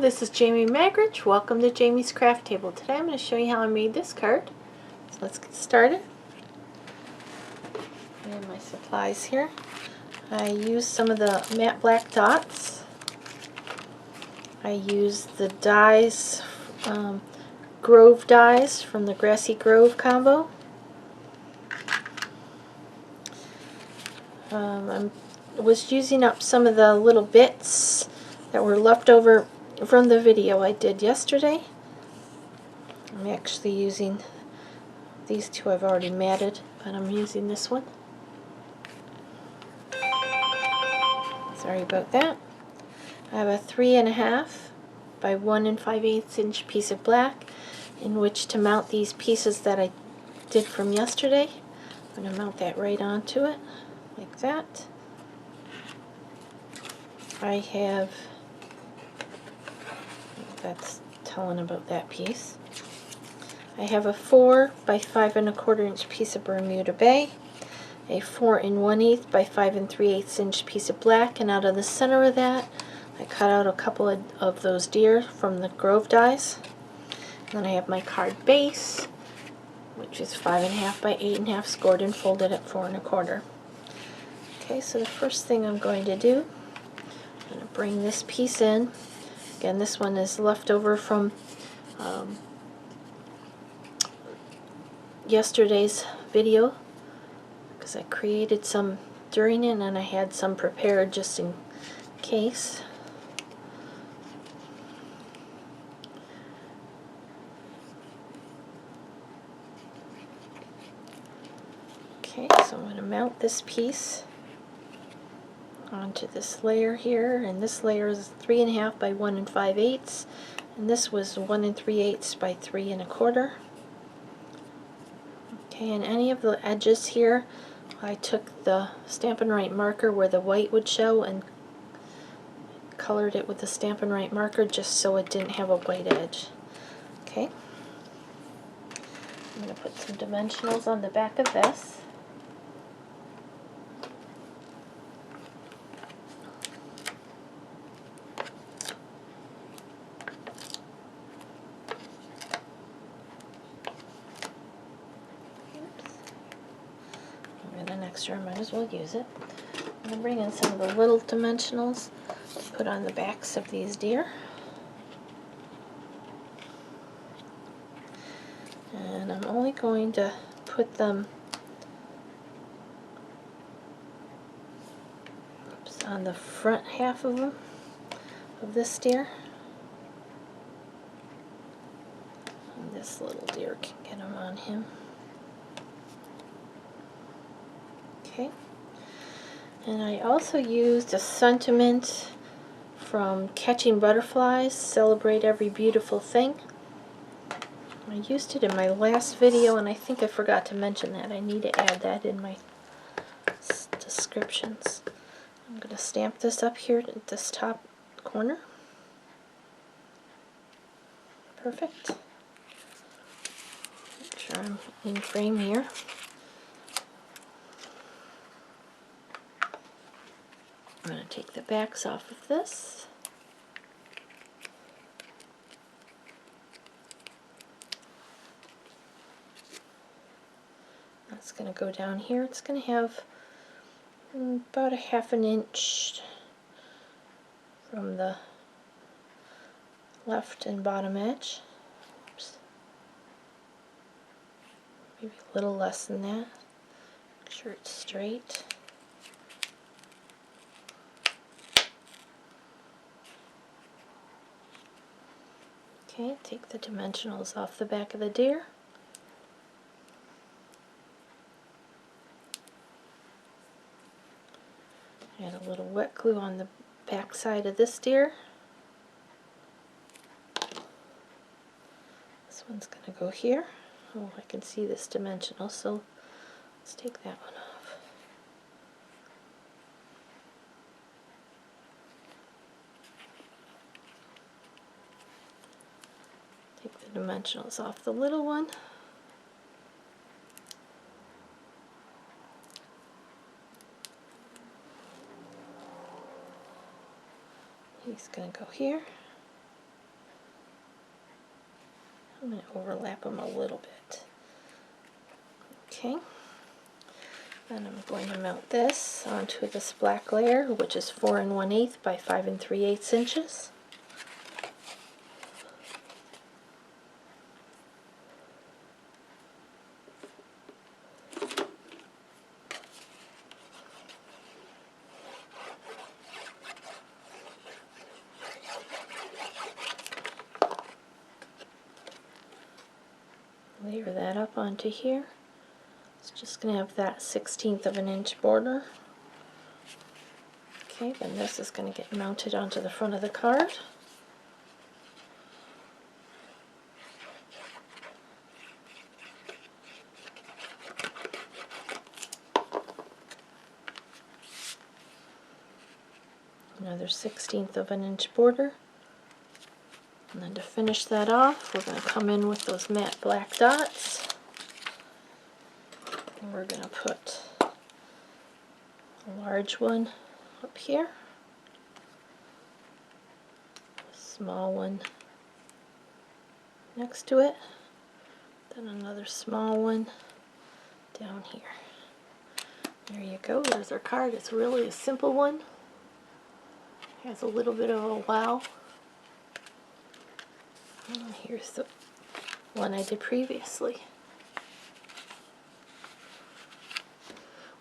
this is Jamie Magridge. Welcome to Jamie's Craft Table. Today I'm going to show you how I made this card. So let's get started. I have my supplies here. I used some of the matte black dots. I used the dies, Grove dies from the Grassy Grove combo. I was using up some of the little bits that were left over from the video I did yesterday. I'm actually using these two. I've already matted, but I'm using this one. Sorry about that. I have a 3.5 by 1 5/8 inch piece of black in which to mount these pieces that I did from yesterday. I'm going to mount that right onto it like that. I have, that's telling about that piece. I have a 4 by 5 1/4 inch piece of Bermuda Bay, a 4 1/8 by 5 3/8 inch piece of black, and out of the center of that I cut out a couple of those deer from the Grove dies. And then I have my card base, which is 5.5 by 8.5 scored and folded at 4 1/4. Okay, so the first thing I'm going to do, I'm going to bring this piece in. Again, this one is left over from yesterday's video because I created some during it and I had some prepared just in case. Okay, so I'm going to mount this piece onto this layer here, and this layer is 3.5 by 1 5/8, and this was 1 3/8 by 3 1/4. Okay, and any of the edges here, I took the Stampin' marker where the white would show and colored it with the Stampin' marker just so it didn't have a white edge. Okay, I'm going to put some dimensionals on the back of this. An extra, I might as well use it. I'm going to bring in some of the little dimensionals to put on the backs of these deer. And I'm only going to put them on the front half of them, of this deer. And this little deer can get them on him. Okay, and I also used a sentiment from Catching Butterflies, Celebrate Every Beautiful Thing. I used it in my last video and I think I forgot to mention that. I need to add that in my descriptions. I'm going to stamp this up here at this top corner. Perfect. Make sure I'm in frame here. I'm going to take the backs off of this. That's going to go down here. It's going to have about a 1/2 inch from the left and bottom edge. Oops. Maybe a little less than that. Make sure it's straight. Okay, take the dimensionals off the back of the deer. Add a little wet glue on the back side of this deer. This one's going to go here. Oh, I can see this dimensional, so let's take that one off. Take the dimensionals off the little one. He's going to go here. I'm going to overlap them a little bit. Okay. Then I'm going to mount this onto this black layer, which is 4 1/8 by 5 3/8 inches. Layer that up onto here. It's just going to have that 1/16 of an inch border. Okay, then this is going to get mounted onto the front of the card. Another 1/16 of an inch border. And then to finish that off, we're going to come in with those matte black dots. And we're going to put a large one up here, a small one next to it, then another small one down here. There you go, there's our card. It's really a simple one. It has a little bit of a wow. And here's the one I did previously.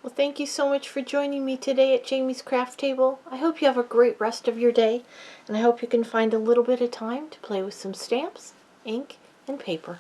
Well, thank you so much for joining me today at Jamie's Craft Table. I hope you have a great rest of your day, and I hope you can find a little bit of time to play with some stamps, ink, and paper.